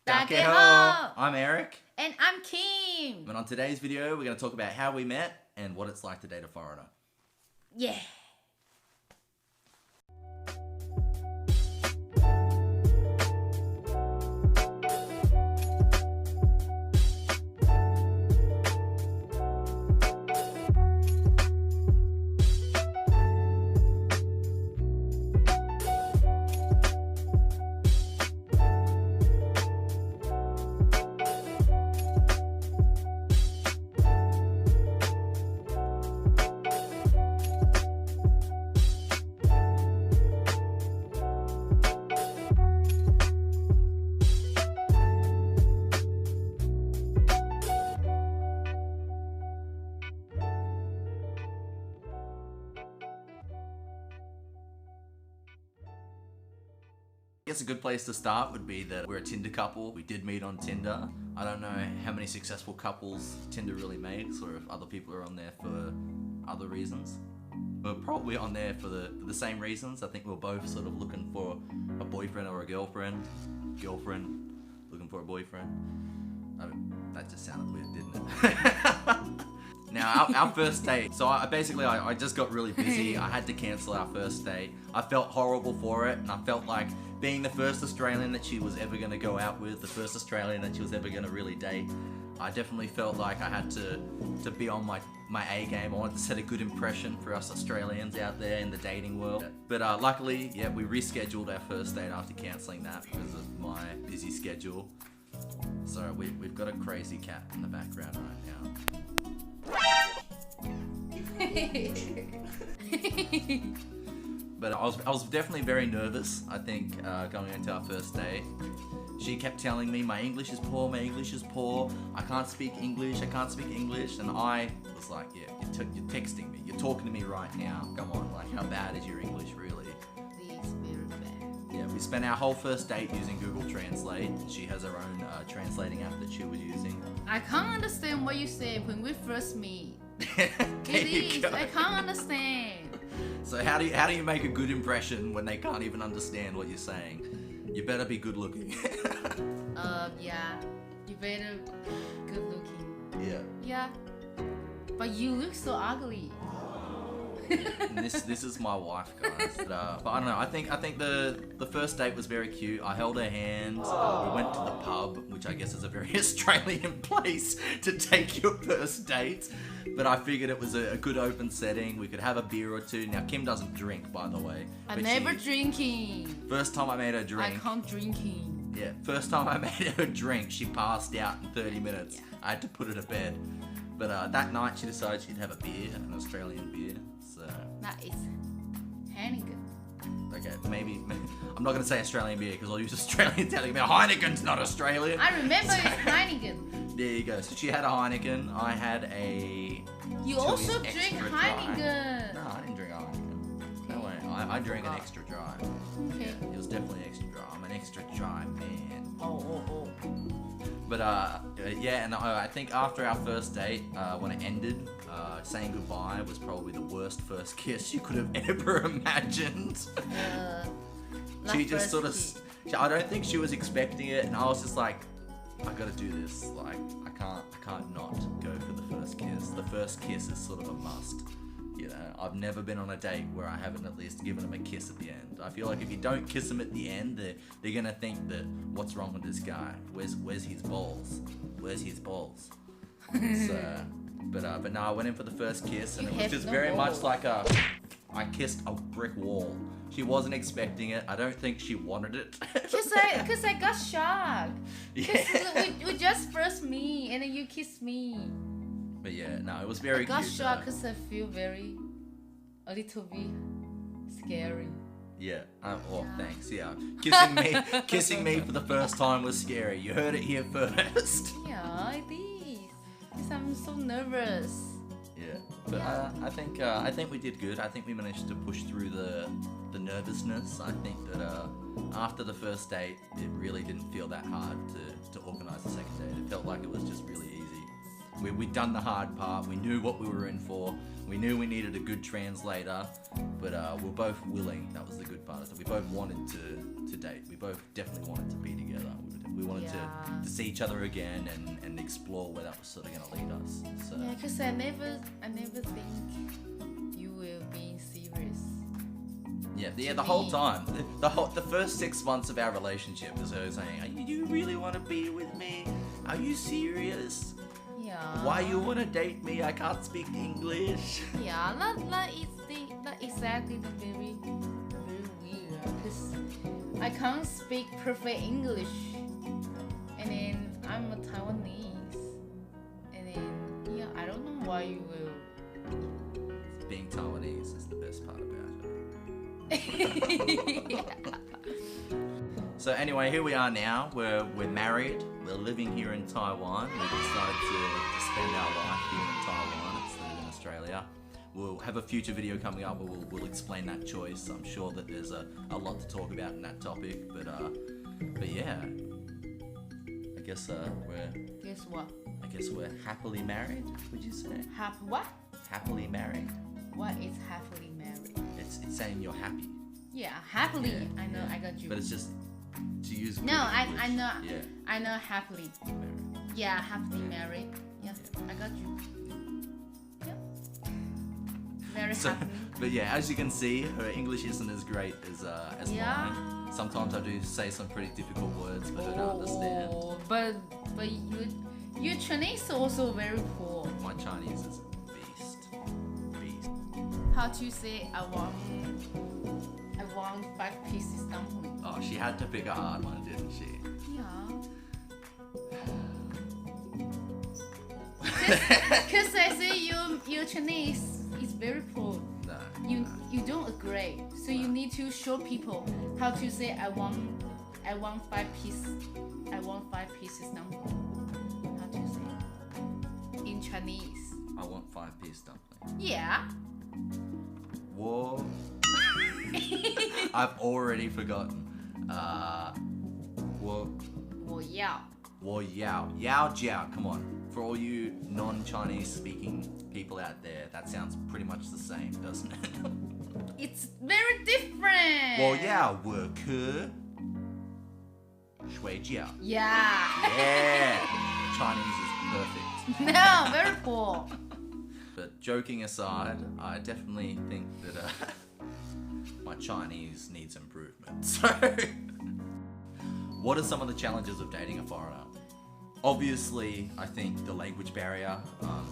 Dakeho! I'm Eric. And I'm Kim. And on today's video, we're going to talk about how we met and what it's like to date a foreigner. Yeah. I guess a good place to start would be that we're a Tinder couple. We did meet on Tinder. I don't know how many successful couples Tinder really makes, or if other people are on there for other reasons. We're probably on there for the same reasons. I think we're both sort of looking for a boyfriend or a girlfriend. Girlfriend looking for a boyfriend. That just sounded weird, didn't it? Now, our first date, so I just got really busy. I had to cancel our first date. I felt horrible for it, and I felt like being the first Australian that she was ever going to go out with, the first Australian that she was ever going to really date, I definitely felt like I had to be on my A game. I wanted to set a good impression for us Australians out there in the dating world. But luckily, yeah, we rescheduled our first date after cancelling that because of my busy schedule. So we've got a crazy cat in the background right now. But I was definitely very nervous, I think, going into our first date. She kept telling me, my English is poor, I can't speak English, and I was like, yeah, you're texting me, you're talking to me right now, come on, like, how bad is your English really? It's very bad. Yeah, we spent our whole first date using Google Translate. She has her own translating app that she was using. I can't understand what you said when we first meet. I can't understand. So how do you make a good impression when they can't even understand what you're saying? You better be good looking. Yeah. You better good looking. Yeah. Yeah. But you look so ugly. And this is my wife, guys. But I don't know. I think the first date was very cute. I held her hand. We went to the pub, which I guess is a very Australian place to take your first date. But I figured it was a good open setting. We could have a beer or two. Now Kim doesn't drink, by the way. I'm never drinking. First time I made her drink. I can't drinking. Yeah. First time I made her drink, she passed out in 30 minutes. Yeah. I had to put her to bed. But that night she decided she'd have a beer, an Australian beer. So That is Heineken. okay, maybe I'm not gonna say Australian beer because I'll use Australian telling me Heineken's not Australian. I remember it's Heineken. There you go. So she had a Heineken. I had a. You also drink Heineken. No, I didn't drink a Heineken. No way. I drank an extra dry. Okay. Yeah, it was definitely extra dry. I'm an extra dry man. Oh. But yeah, and I think after our first date, when it ended, saying goodbye was probably the worst first kiss you could have ever imagined. She just sort of, I don't think she was expecting it, and I was just like, I gotta do this. Like, I can't not go for the first kiss. The first kiss is sort of a must. You know, I've never been on a date where I haven't at least given them a kiss at the end. I feel like if you don't kiss them at the end, they're gonna think that, what's wrong with this guy? Where's his balls? Where's his balls? So, but no, I went in for the first kiss, and it was just very much like I kissed a brick wall. She wasn't expecting it. I don't think she wanted it. Cause I got shocked. Yeah. We just first meet and then you kissed me. But yeah, no, it was very I got cute. shocked because I feel a little bit scary. Yeah. Oh, thanks. Yeah. Kissing me for the first time was scary. You heard it here first. Yeah, it is. Cause I'm so nervous. Yeah. But I think we did good. I think we managed to push through the nervousness. I think that after the first date, it really didn't feel that hard to organise the second date. It felt like it was just really easy. We'd done the hard part. We knew what we were in for. We knew we needed a good translator, but we're both willing. That was the good part. Is that we both wanted to date. We both definitely wanted to be together. We We wanted Yeah. to see each other again and explore where that was sort of going to lead us. So Yeah, because I never think you will be serious. yeah, the whole time, the first 6 months of our relationship is her saying, "You really want to be with me? Are you serious? Yeah. Why you want to date me? I can't speak English." Yeah, that exactly the very weird. Because I can't speak perfect English, and then I'm a Taiwanese, and then yeah, I don't know why you will. Being Taiwanese is the best part about it. Yeah. So anyway, here we are now. We're married. We're living here in Taiwan. We decided to spend our life here in Taiwan instead of in Australia. We'll have a future video coming up where we'll explain that choice. I'm sure that there's a lot to talk about in that topic. But yeah, I guess Guess what? we're happily married. Would you say What? happily married? What is happily married? It's saying you're happy, Yeah, happily. Yeah, I know. yeah. I got you. but it's just to use. No, good I English. know. Yeah. I know happily. Married. Yeah, happily married. Yeah, I got you. Yep. Very So, happily. but yeah, as you can see, her English isn't as great as Yeah. mine. Sometimes I do say some pretty difficult words for her to understand. Oh, but your Chinese also very poor. My Chinese is beast. How to say I want 5 pieces dumpling? Oh, she had to pick a hard one, didn't she? Yeah. Cause I say your Chinese is very poor. No. You don't agree, so you need to show people how to say I want 5 pieces dumpling. How to say it? In Chinese? I want 5-piece dumpling. Yeah. Whoa. I've already forgotten. Whoa. 我要 Wo yao. Yao jiao. Come on. For all you non-Chinese speaking people out there, that sounds pretty much the same, doesn't it? It's very different. 我要我可睡觉. Yeah. Yeah. Chinese is perfect. No, very poor. But joking aside, I definitely think that my Chinese needs improvement. So, what are some of the challenges of dating a foreigner? Obviously, I think the language barrier.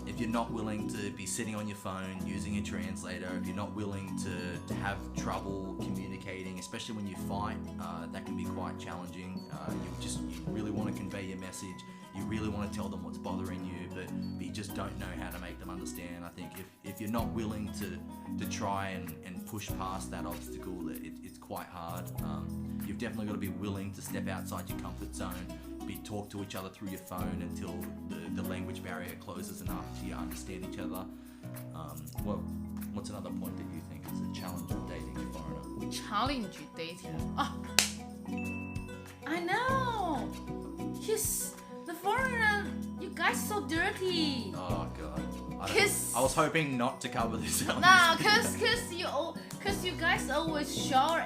If you're not willing to be sitting on your phone using a translator, if you're not willing to have trouble communicating, especially when you fight, that can be quite challenging. You really want to convey your message. You really want to tell them what's bothering you, but you just don't know how to make them understand. I think if you're not willing to try and push past that obstacle, it's quite hard. You've definitely got to be willing to step outside your comfort zone, talk to each other through your phone until the language barrier closes enough to you understand each other. What's another point that you think is a challenge of dating a foreigner? Challenge dating. Oh, I know. The foreigner. You guys so dirty. Oh god. Kiss. I was hoping not to cover this. No, cause you guys always shower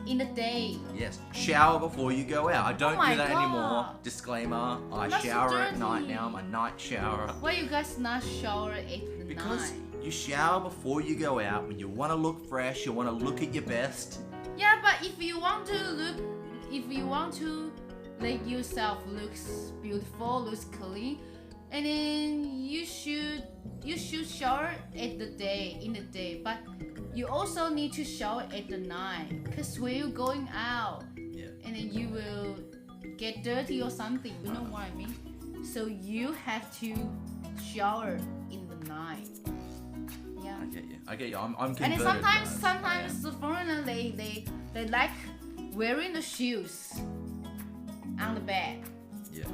in the day. Yes, shower before you go out. I don't my do that God. anymore. Disclaimer, I That's so shower at night dirty. now. I'm a night showerer. Why you guys not shower at the Because night? you shower before you go out. When you want to look fresh, you want to look at your best. Yeah, but if you want to let yourself looks beautiful, looks clean, and then you should shower in the day, but you also need to shower at the night, because when you're going out, Yeah. and then you will get dirty or something. You know what I mean? So you have to shower in the night. Yeah. I get you. I'm And converted. then guys. sometimes the foreigner they like wearing the shoes on the bed. Yeah.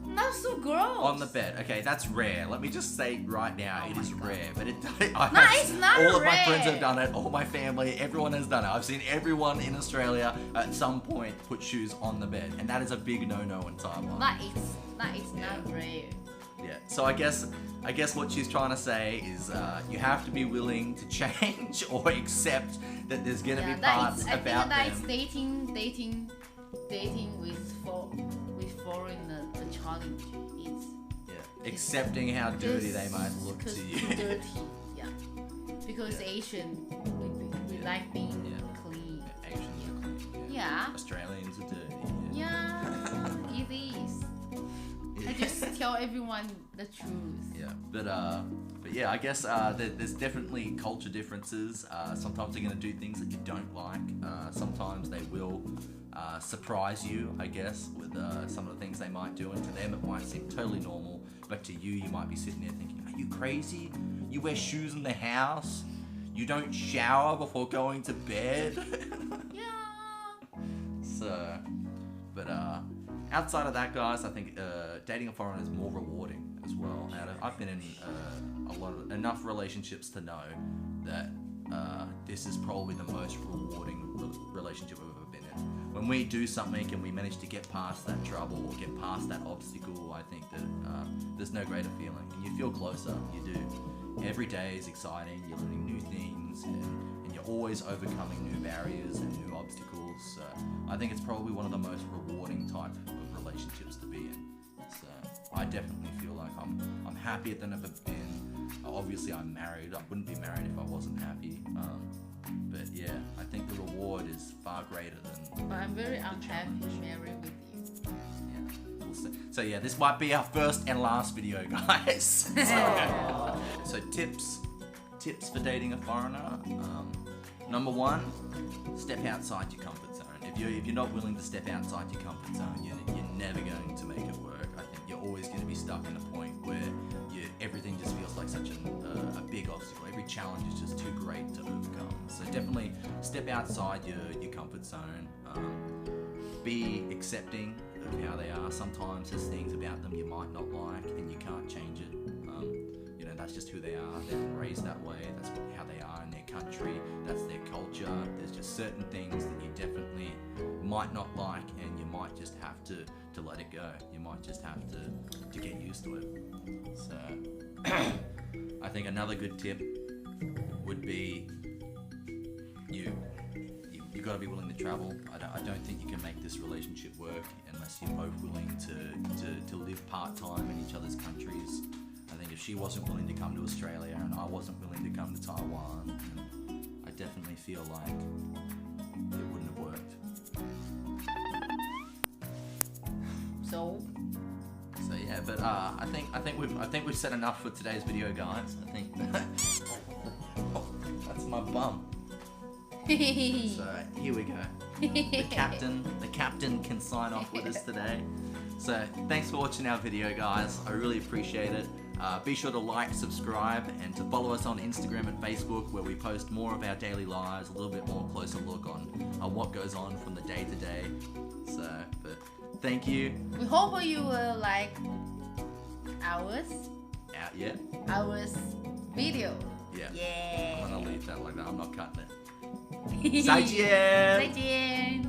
Not so gross. On the bed. Okay, that's rare. Let me just say right now, Oh it my is God. rare. But it's not all of my rare. friends have done it. All my family, everyone has done it. I've seen everyone in Australia at some point put shoes on the bed, and that is a big no-no in Taiwan. That is not rare. Yeah. So I guess what she's trying to say is you have to be willing to change or accept that there's gonna be parts I think about that them. is dating dating with foreigner, the challenge is accepting how dirty they might look to you. Dirty, yeah. Because Asian, we like being clean. Asians are clean. Yeah. Australians are dirty. Yeah, it is. I just tell everyone the truth. Yeah, but yeah, I guess there's definitely culture differences. Sometimes they're gonna do things that you don't like. Sometimes they will surprise you, I guess, with some of the things they might do, and to them it might seem totally normal, but to you, you might be sitting there thinking, "Are you crazy? You wear shoes in the house? You don't shower before going to bed?" Yeah. So, but outside of that, guys, I think dating a foreigner is more rewarding as well. And I've been in enough relationships to know that this is probably the most rewarding relationship I've ever been in. When we do something and we manage to get past that trouble or get past that obstacle, I think that there's no greater feeling. And you feel closer, you do. Every day is exciting, you're learning new things, and you're always overcoming new barriers and new obstacles. So I think it's probably one of the most rewarding type of relationships to be in. So I definitely feel like I'm happier than I've ever been. Obviously I'm married, I wouldn't be married if I wasn't happy. But yeah, I think the reward is far greater than. But I'm very unhappy married with you. Yeah, we'll see. So yeah, this might be our first and last video, guys. So tips for dating a foreigner. Number one, step outside your comfort zone. If you're not willing to step outside your comfort zone, you're never going to make it work. I think you're always going to be stuck in a point where everything just feels like such a big obstacle. Every challenge is just too great to overcome. So definitely step outside your comfort zone. Be accepting of how they are. Sometimes there's things about them you might not like and you can't change it. That's just who they are. They've been raised that way. That's how they are in their country. That's their culture. There's just certain things that you definitely might not like, and you might just have to let it go. You might just have to get used to it. So I think another good tip would be you got to be willing to travel. I don't think you can make this relationship work unless you're both willing to live part-time in each other's countries. I think if she wasn't willing to come to Australia and I wasn't willing to come to Taiwan, I definitely feel like it wouldn't have worked. So yeah, but I think we've said enough for today's video, guys. I think that's my bum. So here we go. The captain can sign off with us today. So thanks for watching our video, guys. I really appreciate it. Be sure to like, subscribe, and to follow us on Instagram and Facebook, where we post more of our daily lives, a little bit more closer look on what goes on from the day to day. So, but thank you. We hope you will like ours video. Yeah. I'm gonna leave that like that. I'm not cutting it. 再见。